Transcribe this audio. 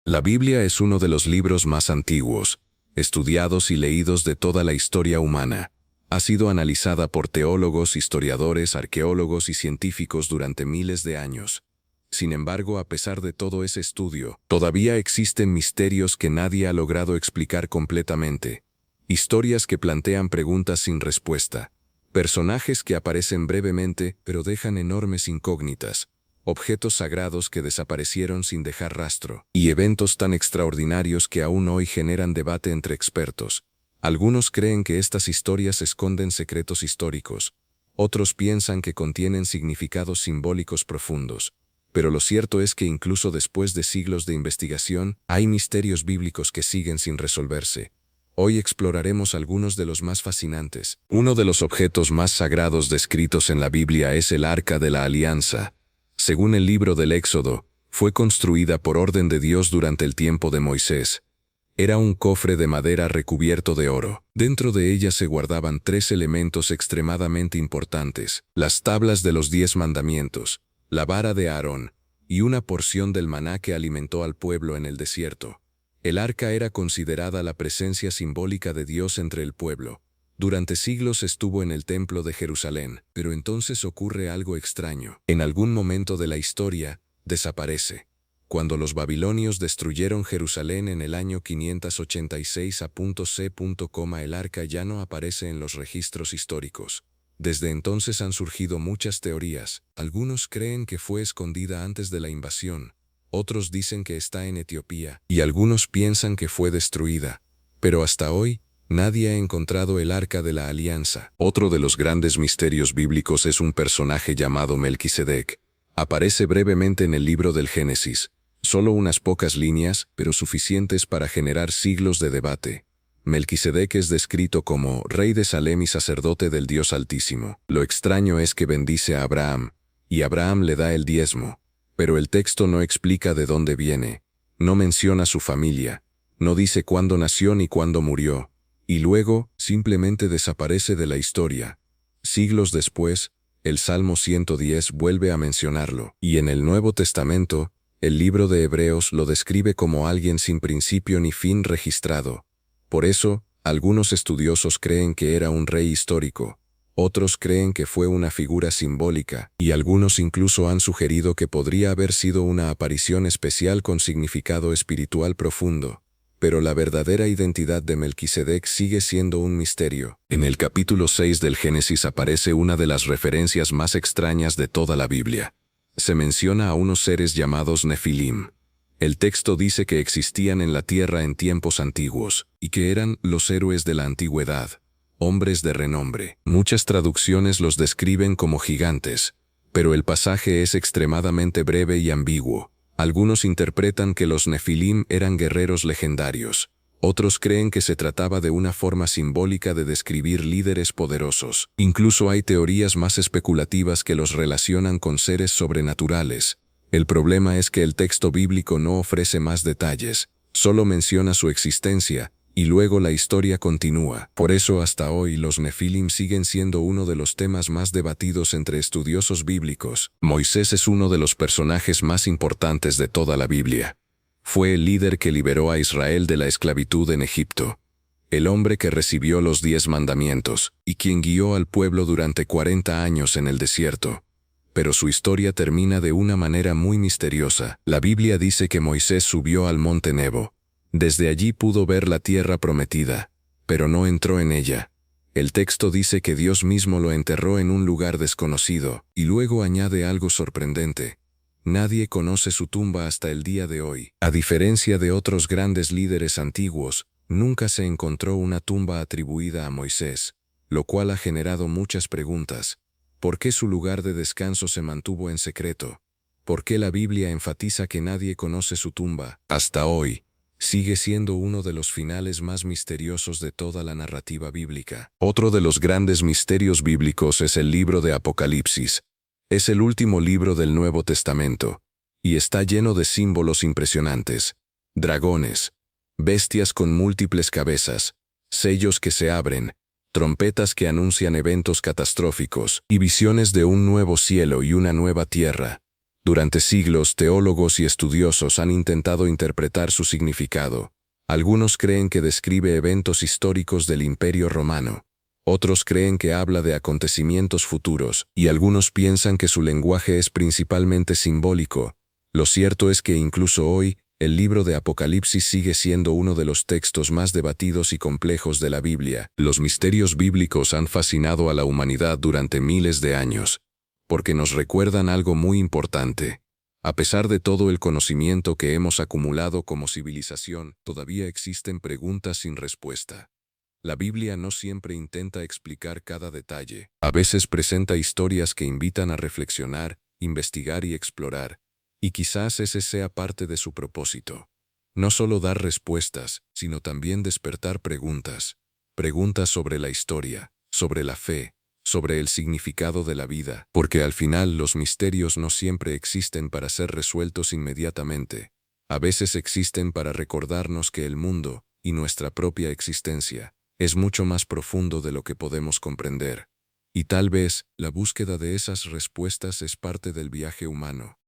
La Biblia es uno de los libros más antiguos, estudiados y leídos de toda la historia humana. Ha sido analizada por teólogos, historiadores, arqueólogos y científicos durante miles de años. Sin embargo, a pesar de todo ese estudio, todavía existen misterios que nadie ha logrado explicar completamente. Historias que plantean preguntas sin respuesta. Personajes que aparecen brevemente, pero dejan enormes incógnitas. Objetos sagrados que desaparecieron sin dejar rastro. Y eventos tan extraordinarios que aún hoy generan debate entre expertos. Algunos creen que estas historias esconden secretos históricos. Otros piensan que contienen significados simbólicos profundos. Pero lo cierto es que incluso después de siglos de investigación, hay misterios bíblicos que siguen sin resolverse. Hoy exploraremos algunos de los más fascinantes. Uno de los objetos más sagrados descritos en la Biblia es el Arca de la Alianza. Según el libro del Éxodo, fue construida por orden de Dios durante el tiempo de Moisés. Era un cofre de madera recubierto de oro. Dentro de ella se guardaban 3 elementos extremadamente importantes: las tablas de los 10 mandamientos, la vara de Aarón, y una porción del maná que alimentó al pueblo en el desierto. El arca era considerada la presencia simbólica de Dios entre el pueblo. Durante siglos estuvo en el templo de Jerusalén, pero entonces ocurre algo extraño. En algún momento de la historia, desaparece. Cuando los babilonios destruyeron Jerusalén en el año 586 a.C., el arca ya no aparece en los registros históricos. Desde entonces han surgido muchas teorías. Algunos creen que fue escondida antes de la invasión, otros dicen que está en Etiopía, y algunos piensan que fue destruida. Pero hasta hoy, nadie ha encontrado el Arca de la Alianza. Otro de los grandes misterios bíblicos es un personaje llamado Melquisedec. Aparece brevemente en el libro del Génesis. Solo unas pocas líneas, pero suficientes para generar siglos de debate. Melquisedec es descrito como rey de Salem y sacerdote del Dios Altísimo. Lo extraño es que bendice a Abraham, y Abraham le da el diezmo. Pero el texto no explica de dónde viene. No menciona su familia. No dice cuándo nació ni cuándo murió. Y luego, simplemente desaparece de la historia. Siglos después, el Salmo 110 vuelve a mencionarlo. Y en el Nuevo Testamento, el libro de Hebreos lo describe como alguien sin principio ni fin registrado. Por eso, algunos estudiosos creen que era un rey histórico. Otros creen que fue una figura simbólica, y algunos incluso han sugerido que podría haber sido una aparición especial con significado espiritual profundo. Pero la verdadera identidad de Melquisedec sigue siendo un misterio. En el capítulo 6 del Génesis aparece una de las referencias más extrañas de toda la Biblia. Se menciona a unos seres llamados Nefilim. El texto dice que existían en la tierra en tiempos antiguos, y que eran los héroes de la antigüedad. Hombres de renombre. Muchas traducciones los describen como gigantes, pero el pasaje es extremadamente breve y ambiguo. Algunos interpretan que los Nefilim eran guerreros legendarios. Otros creen que se trataba de una forma simbólica de describir líderes poderosos. Incluso hay teorías más especulativas que los relacionan con seres sobrenaturales. El problema es que el texto bíblico no ofrece más detalles, solo menciona su existencia, y luego la historia continúa. Por eso hasta hoy los Nefilim siguen siendo uno de los temas más debatidos entre estudiosos bíblicos. Moisés es uno de los personajes más importantes de toda la Biblia. Fue el líder que liberó a Israel de la esclavitud en Egipto. El hombre que recibió los 10 mandamientos, y quien guió al pueblo durante 40 años en el desierto. Pero su historia termina de una manera muy misteriosa. La Biblia dice que Moisés subió al monte Nebo. Desde allí pudo ver la tierra prometida, pero no entró en ella. El texto dice que Dios mismo lo enterró en un lugar desconocido, y luego añade algo sorprendente. Nadie conoce su tumba hasta el día de hoy. A diferencia de otros grandes líderes antiguos, nunca se encontró una tumba atribuida a Moisés, lo cual ha generado muchas preguntas. ¿Por qué su lugar de descanso se mantuvo en secreto? ¿Por qué la Biblia enfatiza que nadie conoce su tumba? Hasta hoy, sigue siendo uno de los finales más misteriosos de toda la narrativa bíblica. Otro de los grandes misterios bíblicos es el libro de Apocalipsis. Es el último libro del Nuevo Testamento, y está lleno de símbolos impresionantes. Dragones, bestias con múltiples cabezas, sellos que se abren, trompetas que anuncian eventos catastróficos, y visiones de un nuevo cielo y una nueva tierra. Durante siglos, teólogos y estudiosos han intentado interpretar su significado. Algunos creen que describe eventos históricos del Imperio Romano. Otros creen que habla de acontecimientos futuros, y algunos piensan que su lenguaje es principalmente simbólico. Lo cierto es que incluso hoy, el libro de Apocalipsis sigue siendo uno de los textos más debatidos y complejos de la Biblia. Los misterios bíblicos han fascinado a la humanidad durante miles de años, porque nos recuerdan algo muy importante. A pesar de todo el conocimiento que hemos acumulado como civilización, todavía existen preguntas sin respuesta. La Biblia no siempre intenta explicar cada detalle. A veces presenta historias que invitan a reflexionar, investigar y explorar, y quizás ese sea parte de su propósito. No solo dar respuestas, sino también despertar preguntas. Preguntas sobre la historia, sobre la fe, sobre el significado de la vida, porque al final los misterios no siempre existen para ser resueltos inmediatamente. A veces existen para recordarnos que el mundo, y nuestra propia existencia, es mucho más profundo de lo que podemos comprender. Y tal vez, la búsqueda de esas respuestas es parte del viaje humano.